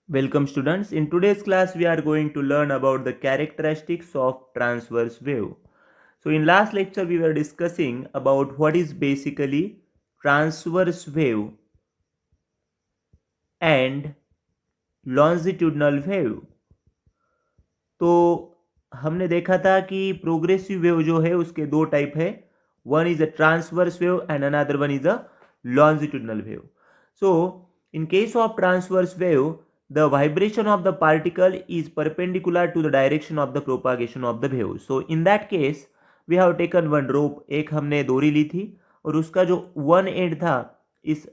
Welcome students. In today's class we are going to learn about the characteristics of transverse wave. So in last lecture we were discussing about what is basically transverse wave and longitudinal wave. तो हमने देखा था कि progressive wave जो है उसके दो type है. One is a transverse wave and another one is a longitudinal wave. So in case of transverse wave, the vibration of the particle is perpendicular to the direction of the propagation of the wave. So in that case we have taken one rope, एक हमने डोरी ली थी और उसका जो one and था इस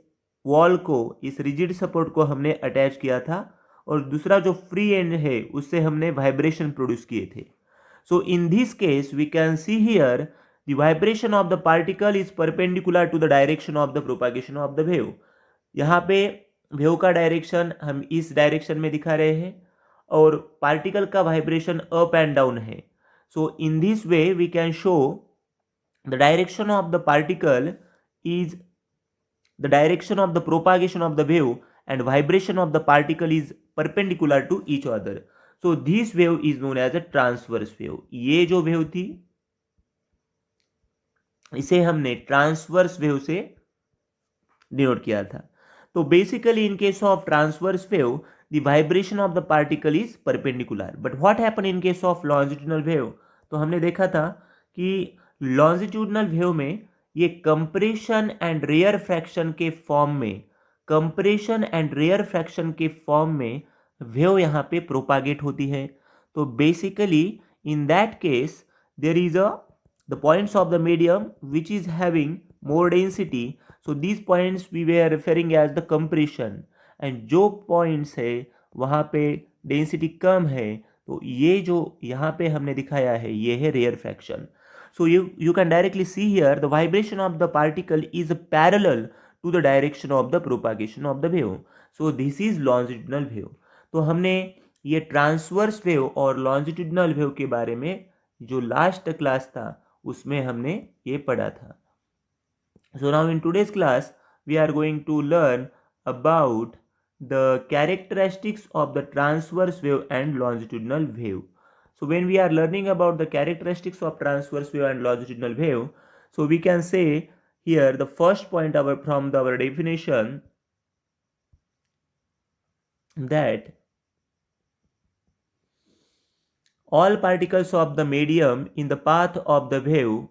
wall को, इस रिजिड सपोर्ट को हमने अटैच किया था और दूसरा जो फ्री एंड है उससे हमने वाइब्रेशन प्रोड्यूस किए थे. So in this case we can see here the vibration of the particle is perpendicular to the direction of the propagation of the wave. यहाँ पे वेव का डायरेक्शन हम इस डायरेक्शन में दिखा रहे हैं और पार्टिकल का वाइब्रेशन अप एंड डाउन है. So in this way we can show the direction of the particle is the direction of the propagation of the wave and vibration of the particle is perpendicular to each other. So this wave is known as a transverse wave. ये जो wave थी इसे हमने transverse wave से denote किया था. तो basically in case of transverse wave the vibration of the particle is perpendicular. But what happen in case of longitudinal wave? तो हमने देखा था कि लॉन्जिट्यूडनल वेव में ये कंप्रेशन एंड रेयर फ्रैक्शन के फॉर्म में, कंप्रेशन एंड रेयर फ्रैक्शन के फॉर्म में वेव यहाँ पे प्रोपागेट होती है. तो basically in that case there is a the points of the medium which is having more density. So these points we were referring as the compression, and जो points है वहाँ पे density कम है तो ये जो यहाँ पे हमने दिखाया है ये है rare fraction. So you can directly see here the vibration of the particle is parallel to the direction of the propagation of the wave. So this is longitudinal wave. तो हमने ये ट्रांसवर्स वेव और longitudinal wave के बारे में जो last class था उसमें हमने ये पढ़ा था. So now in today's class we are going to learn about the characteristics of the transverse wave and longitudinal wave. So when we are learning about the characteristics of transverse wave and longitudinal wave, so we can say here the first point from our definition that all particles of the medium in the path of the wave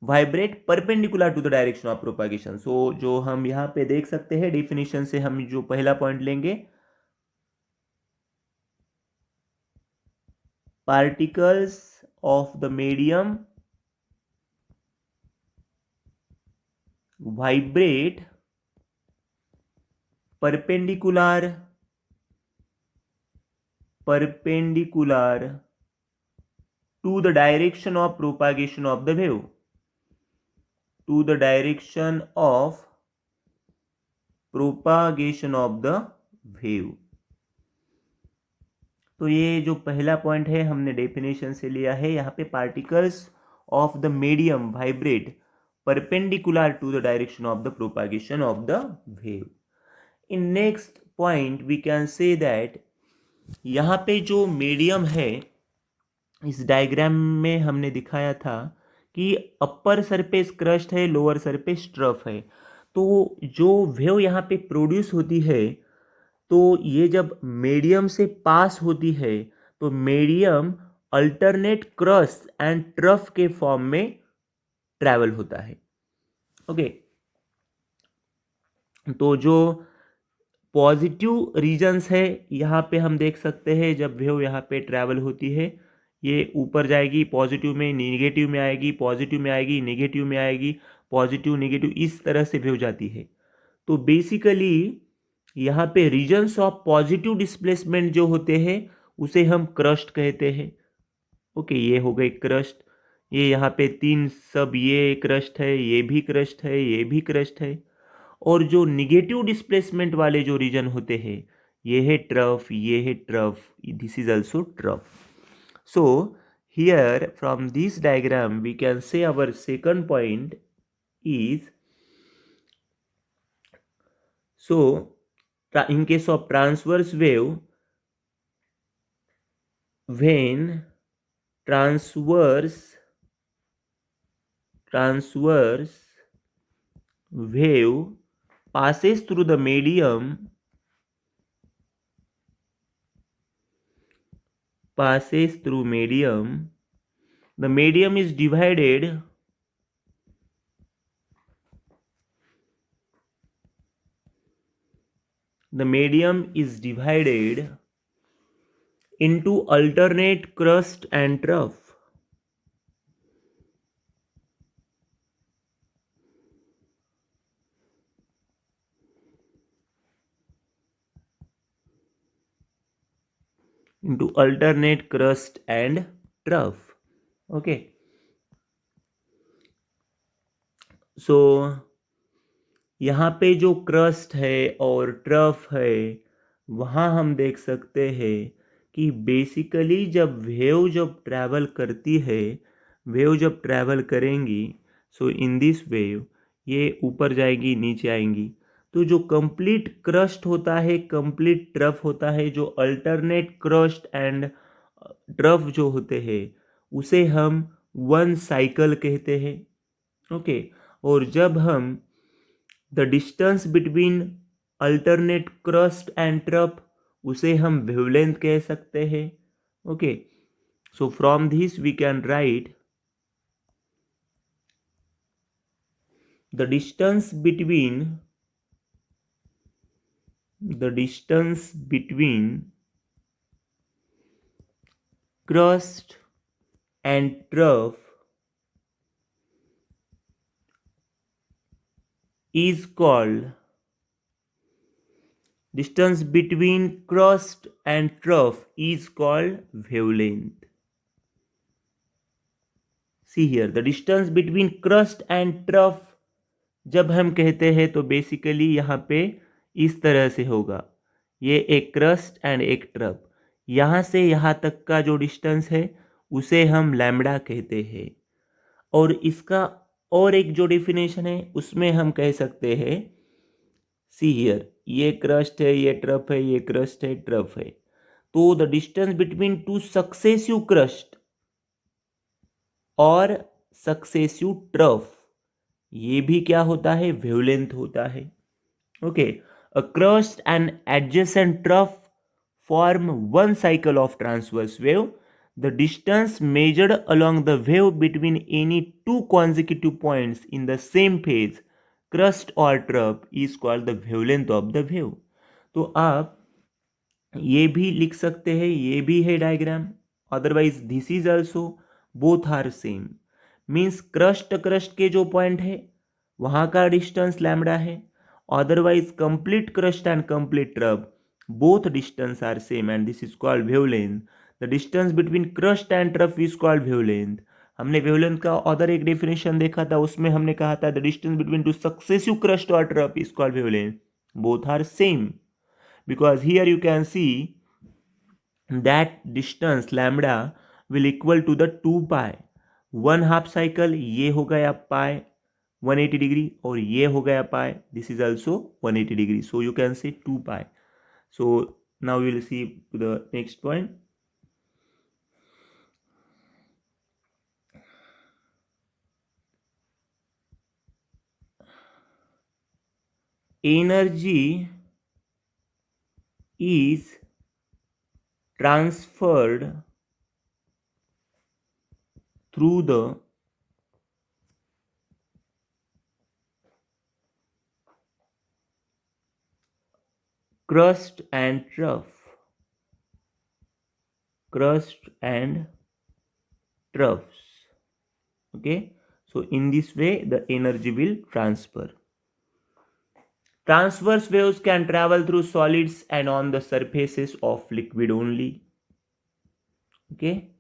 vibrate perpendicular to the direction of propagation. So जो हम यहाँ पे देख सकते हैं definition से हम जो पहला पॉइंट लेंगे, particles of the medium vibrate perpendicular to the direction of propagation of the wave, to the direction of propagation of the wave. तो ये जो पहला पॉइंट है हमने डेफिनेशन से लिया है. यहाँ पे particles of the medium vibrate perpendicular to the direction of the propagation of the wave. In next point we can say that यहाँ पे जो मीडियम है इस डायग्राम में हमने दिखाया था कि अपर सरफेस क्रस्ट है, लोअर सरफेस ट्रफ है. तो जो वेव यहाँ पे प्रोड्यूस होती है तो ये जब मीडियम से पास होती है तो medium alternate crust and trough के फॉर्म में ट्रैवल होता है. ओके, तो जो पॉजिटिव रीजन्स है यहाँ पे हम देख सकते हैं जब वेव यहाँ पे ट्रैवल होती है ये ऊपर जाएगी, पॉजिटिव में निगेटिव में आएगी, पॉजिटिव में आएगी, निगेटिव में आएगी, पॉजिटिव निगेटिव, इस तरह से वेव जाती है. तो बेसिकली यहाँ पे रीजन्स ऑफ पॉजिटिव डिस्प्लेसमेंट जो होते हैं उसे हम क्रस्ट कहते हैं. ओके, ये हो गई क्रस्ट. ये यहाँ पे तीन सब, ये क्रस्ट है, ये भी क्रस्ट है, ये भी क्रस्ट है. और जो निगेटिव डिस्प्लेसमेंट वाले जो रीजन होते हैं ये है ट्रफ, ये है trough, this is also trough. So here from this diagram we can say our second point is, so in case of transverse wave, when transverse wave passes through the medium, the medium is divided into alternate crust and trough. Okay. So यहाँ पे जो crust है और trough है वहाँ हम देख सकते हैं कि बेसिकली जब वेव जब ट्रैवल करेंगी, सो इन दिस वेव ये ऊपर जाएगी, नीचे आएंगी, तो जो कंप्लीट क्रस्ट होता है, कंप्लीट ट्रफ होता है, जो अल्टरनेट क्रस्ट एंड ट्रफ जो होते हैं उसे हम वन साइकिल कहते हैं. ओके. और जब हम the distance between alternate crust and trough उसे हम वेवलेंथ कह सकते हैं. Okay. So from this we can write the distance between crust and trough is called wavelength. See here, the distance between crust and trough जब हम कहते हैं तो बेसिकली यहाँ पे इस तरह से होगा. ये एक क्रस्ट एंड एक ट्रफ. यहाँ से यहाँ तक का जो डिस्टेंस है उसे हम लैम्बडा कहते हैं. और इसका और एक जो डेफिनेशन है उसमें हम कह सकते हैं, सी हियर, ये क्रस्ट है, ये ट्रफ है, ये क्रस्ट है, ट्रफ है, तो the distance between two successive crest और सक्सेसिव ट्रफ ये भी क्या होता है, वेवलेंथ होता है. Okay. A crust and adjacent trough form one cycle of transverse wave. The distance measured along the wave between any two consecutive points in the same phase, crust or trough, is called the wavelength of the wave. तो आप ये भी लिख सकते हैं, ये भी है diagram. Otherwise this is also, both are same. Means crust के जो पॉइंट है वहाँ का डिस्टेंस लैम्बडा है. Otherwise complete crust and complete trough both distance are same and this is called wavelength. The distance between crust and trough is called wavelength. हमने wavelength का other एक definition देखा था, उसमें हमने कहा था the distance between two successive crust or trough is called wavelength. Both are same because here you can see that distance lambda will equal to the 2 pi. One half cycle ये हो गया पाई 180 degree और ये हो गया pi, this is also 180 degree. So you can say 2 pi. So now we will see to the next point. Energy is transferred through the crust and troughs. Okay, so in this way the energy will transfer. Transverse waves can travel through solids and on the surfaces of liquid only. Okay,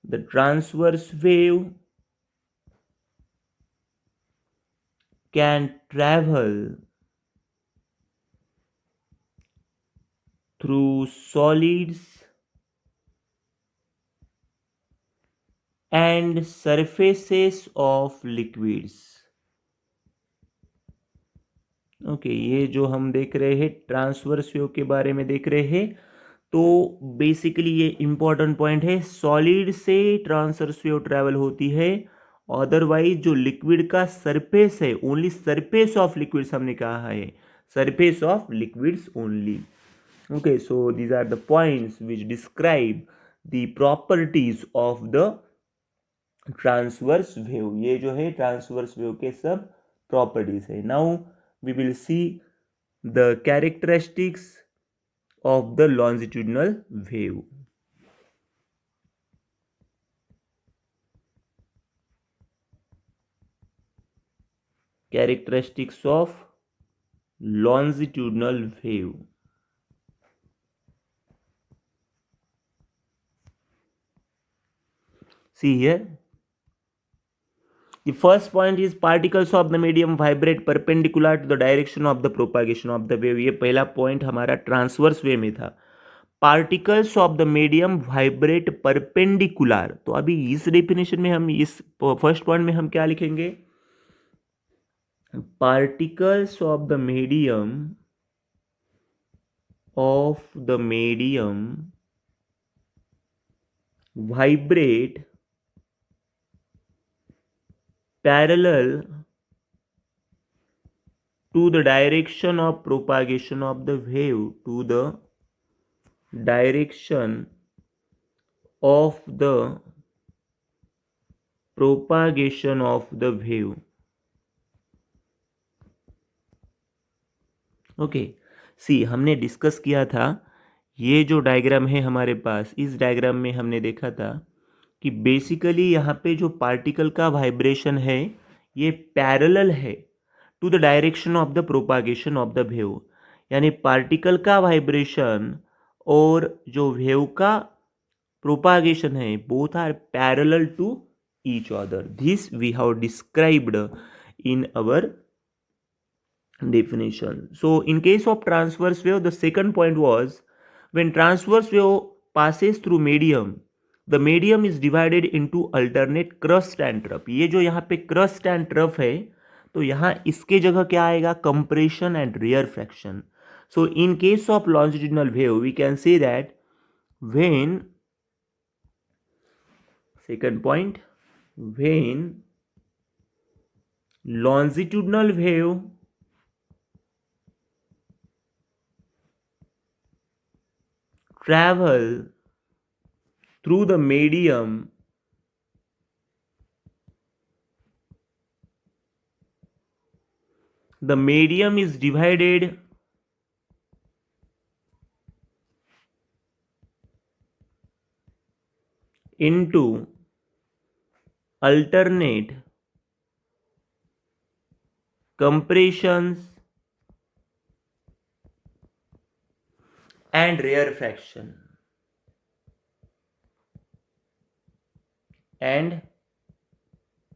the transverse wave can travel through solids and surfaces of liquids. Okay, ये जो हम देख रहे हैं transverse wave के बारे में देख रहे हैं, तो बेसिकली ये इम्पोर्टेंट पॉइंट है, सॉलिड से ट्रांसवर्स वेव ट्रैवल होती है, अदरवाइज जो लिक्विड का सरफेस है, ओनली सरफेस ऑफ लिक्विड्स हमने कहा है, surface of liquids only. Okay, so these are the points which describe the properties of the transverse wave. ये जो है transverse wave के सब properties है. Now we will see the characteristics of the longitudinal wave. Characteristics of longitudinal wave. See here, the first point is particles of the medium vibrate perpendicular to the direction of the propagation of the wave. ये पहला point हमारा transverse wave में था. Particles of the medium vibrate perpendicular. तो अभी इस definition में हम इस फर्स्ट पॉइंट में हम क्या लिखेंगे, particles of the medium vibrate parallel to the direction of propagation of the wave, to the direction of the propagation of the wave. Okay, see हमने डिस्कस किया था, ये जो डायग्राम है हमारे पास, इस डायग्राम में हमने देखा था कि बेसिकली यहाँ पे जो पार्टिकल का वाइब्रेशन है ये पैरेलल है to the direction of the propagation of the wave. यानी पार्टिकल का वाइब्रेशन और जो वेव का प्रोपागेशन है, both are parallel to each other. This we have described in our definition. So in case of transverse wave, the second point was, when transverse wave passes through medium, the medium is divided into alternate crust and trough. ये जो यहाँ पे crust and trough है, तो यहाँ इसके जगह क्या आएगा, compression and rarefaction. So in case of longitudinal wave, we can say that when, second point, when longitudinal wave travel through the medium, the medium is divided into alternate compressions and rarefaction. And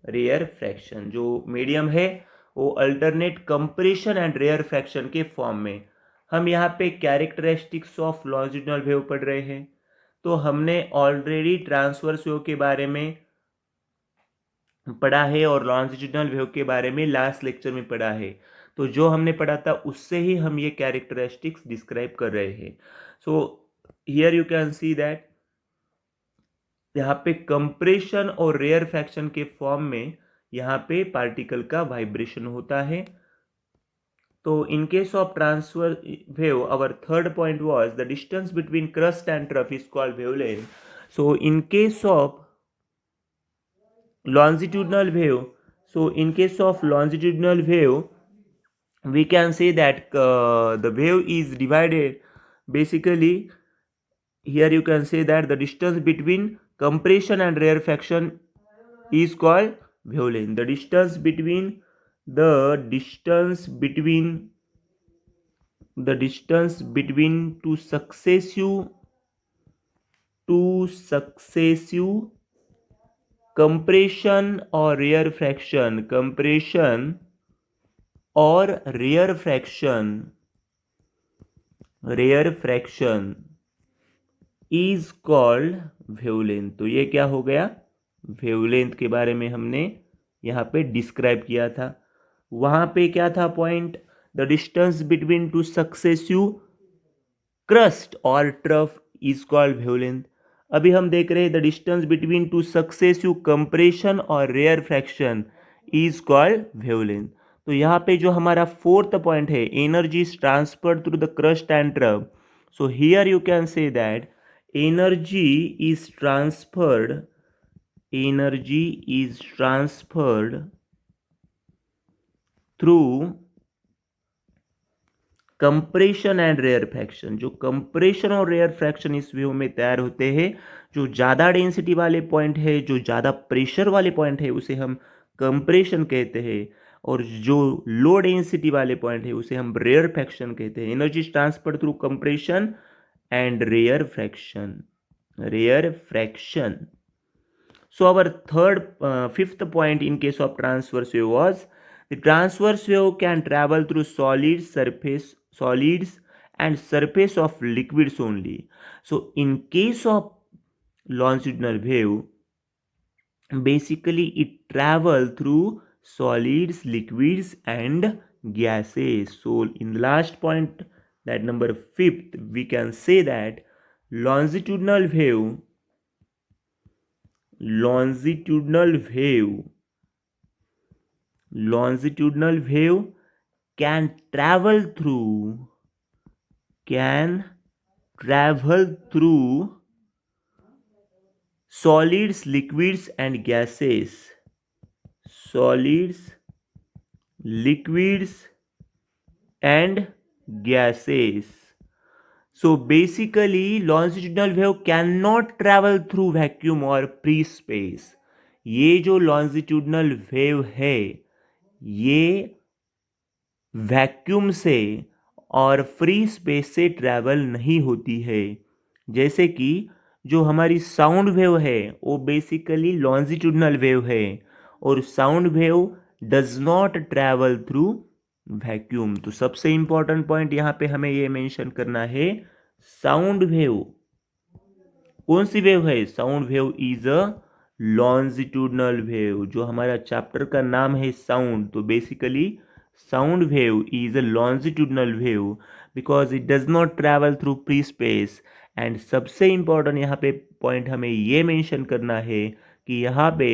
rarefaction, जो medium है वो alternate compression and rarefaction के form में. हम यहाँ पे characteristics of longitudinal wave पढ़ रहे हैं, तो हमने ऑलरेडी ट्रांसवर्स वेव के बारे में पढ़ा है और लॉन्जिट्यूडिनल वेव के बारे में लास्ट लेक्चर में पढ़ा है. तो जो हमने पढ़ा था उससे ही हम ये कैरेक्टरिस्टिक्स डिस्क्राइब कर रहे हैं. सो here you can see that यहाँ पे कंप्रेशन और रेयरफैक्शन के फॉर्म में यहाँ पे पार्टिकल का वाइब्रेशन होता है. तो in case of transfer wave, our third point was the distance between crust and trough is called wavelength. So in case of longitudinal wave, so in case of longitudinal wave we can say that the wave is divided, basically here you can say that the distance between compression and rarefaction is called wavelength. The distance between two successive compression or rarefaction is called wavelength. तो ये क्या हो गया, wavelength के बारे में हमने यहाँ पे डिस्क्राइब किया था. वहाँ पे क्या था point, the distance between two successive crest और ट्रफ इज कॉल्ड वेवलेंथ। अभी हम देख रहे हैं the distance between two successive compression और rarefaction is called wavelength. तो यहाँ पे जो हमारा फोर्थ पॉइंट है, energy is transferred through the crest and trough. So here you can say that energy is transferred, energy is transferred through compression and rarefaction. जो compression और rare fraction इस view में तैयार होते हैं, जो ज़्यादा डेंसिटी वाले पॉइंट है, जो ज़्यादा प्रेशर वाले पॉइंट है, उसे हम कंप्रेशन कहते हैं, और जो लो डेंसिटी वाले पॉइंट है उसे हम रेयर फ्रैक्शन कहते हैं। Energy transfer through compression and rarefaction, rarefaction. So our fifth point in case of transverse wave was the transverse wave can travel through solids and surface of liquids only. So in case of longitudinal wave, basically it travel through solids, liquids and gases. So in the last point, that number fifth, we can say that longitudinal wave longitudinal wave can travel through solids, liquids and gases, solids, liquids and gases. So basically longitudinal wave cannot travel through vacuum or free space. ये जो longitudinal wave है ये vacuum से और free space से travel नहीं होती है। जैसे कि जो हमारी साउंड वेव है वो बेसिकली लॉन्जिट्यूडनल वेव है, और sound wave does not travel through vacuum. तो सबसे इंपॉर्टेंट पॉइंट यहाँ पे हमें ये मेंशन करना है, साउंड वेव कौन सी वेव है? Sound wave is a longitudinal wave. जो हमारा चैप्टर का नाम है साउंड, तो basically sound wave is a longitudinal wave because it does not travel through free space। And सबसे इंपॉर्टेंट यहाँ पे पॉइंट हमें ये मेंशन करना है कि यहाँ पे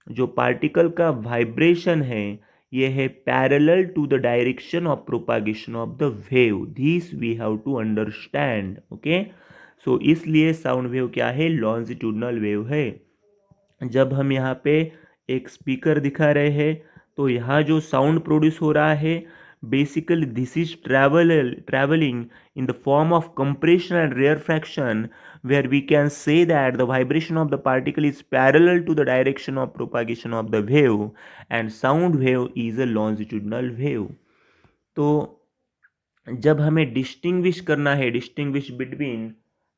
जो पार्टिकल का वाइब्रेशन है ये है parallel to the direction of propagation of the wave. This we have to understand. Okay, so इसलिए साउंड वेव क्या है? लॉन्जिट्यूडनल वेव है। जब हम यहाँ पे एक स्पीकर दिखा रहे हैं तो यहाँ जो साउंड प्रोड्यूस हो रहा है basically this is travelling in the form of compression and rarefaction, where we can say that the vibration of the particle is parallel to the direction of propagation of the wave and sound wave is a longitudinal wave। तो जब हमें distinguish करना है, distinguish between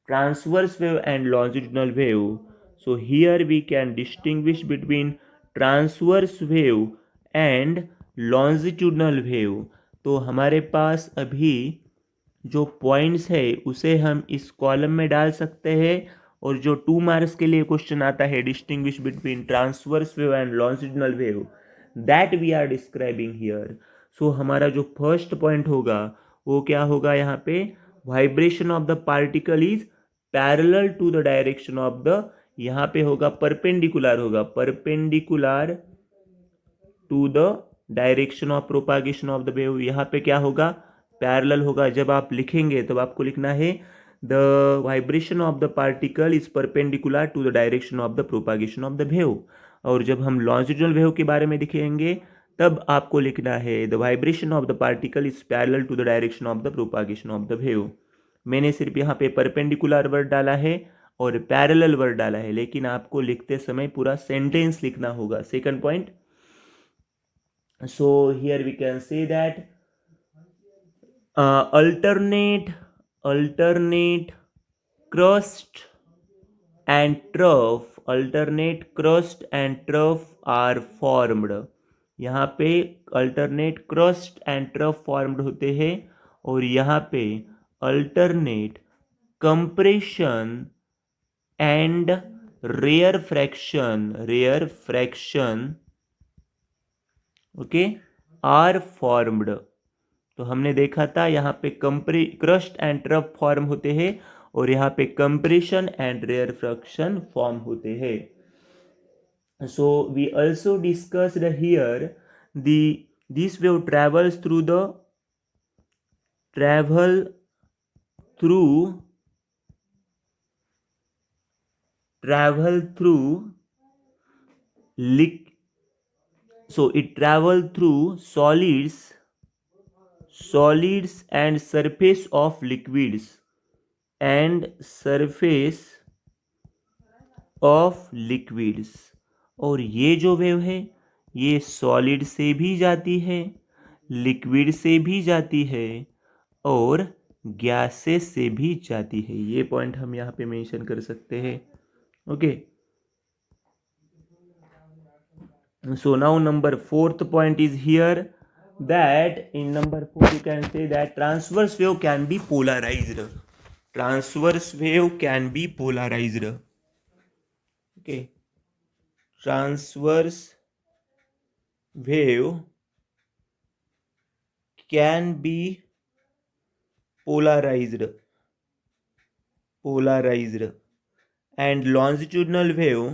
transverse wave and longitudinal wave, so here we can distinguish between transverse wave and longitudinal wave. तो हमारे पास अभी जो points है उसे हम इस कॉलम में डाल सकते हैं, और जो 2 मार्क्स के लिए क्वेश्चन आता है distinguish between transverse wave and longitudinal wave, that we are describing here. So हमारा जो फर्स्ट पॉइंट होगा वो क्या होगा? यहाँ पे vibration of the particle is parallel to the direction of the, यहाँ पे होगा परपेंडिकुलर, होगा perpendicular to the direction of propagation of the wave. यहाँ पे क्या होगा? पैरेलल होगा। जब आप लिखेंगे तब आपको लिखना है the vibration of the particle is perpendicular to the direction of the propagation of the wave. और जब हम लॉन्जिट्यूडनल वेव के बारे में लिखेंगे तब आपको लिखना है the vibration of the particle is parallel to the direction of the propagation of the wave. मैंने सिर्फ यहाँ पे परपेंडिकुलर वर्ड डाला है और पैरेलल वर्ड डाला है, लेकिन आपको लिखते समय पूरा सेंटेंस लिखना होगा। Second point, so here we can say that alternate crust and trough are formed। यहाँ पे alternate crust and trough formed होते हैं, और यहाँ पे alternate compression and rarefaction okay are formed. तो हमने देखा था यहाँ पे क्रस्ट एंड ट्रफ फॉर्म होते हैं और यहाँ पे कंप्रेशन एंड रेयरफैक्शन फॉर्म होते हैं. So we also discussed here this wave travel through liq so it travel through solids and surface of liquids and surface of liquids. और ये जो वेव है ये सॉलिड से भी जाती है, लिक्विड से भी जाती है और गैसेस से भी जाती है. ये पॉइंट हम यहाँ पे मेंशन कर सकते हैं. Okay, so now number 4th point is here that in number 4 you can say that transverse wave can be polarized. Transverse wave can be polarized. Okay, transverse wave can be polarized and longitudinal wave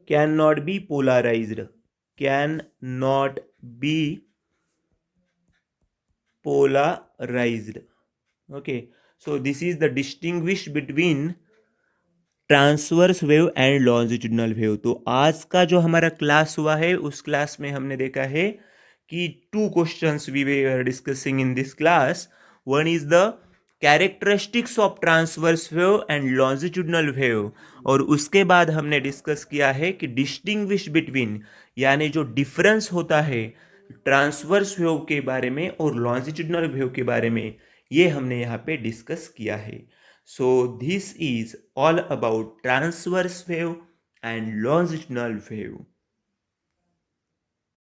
cannot be polarized. Okay, so this is the distinguish between transverse wave and longitudinal wave. तो आज का जो हमारा class हुआ है उस class में हमने देखा है कि 2 questions we were discussing in this class. One is the characteristics of transverse wave and longitudinal wave, और उसके बाद हमने डिस्कस किया है कि डिस्टिंग्विश बिटवीन, यानी जो डिफरेंस होता है ट्रांसवर्स वेव के बारे में और लॉन्जिट्यूडनल वेव के बारे में, ये हमने यहाँ पे डिस्कस किया है. So this is all about transverse wave and longitudinal wave.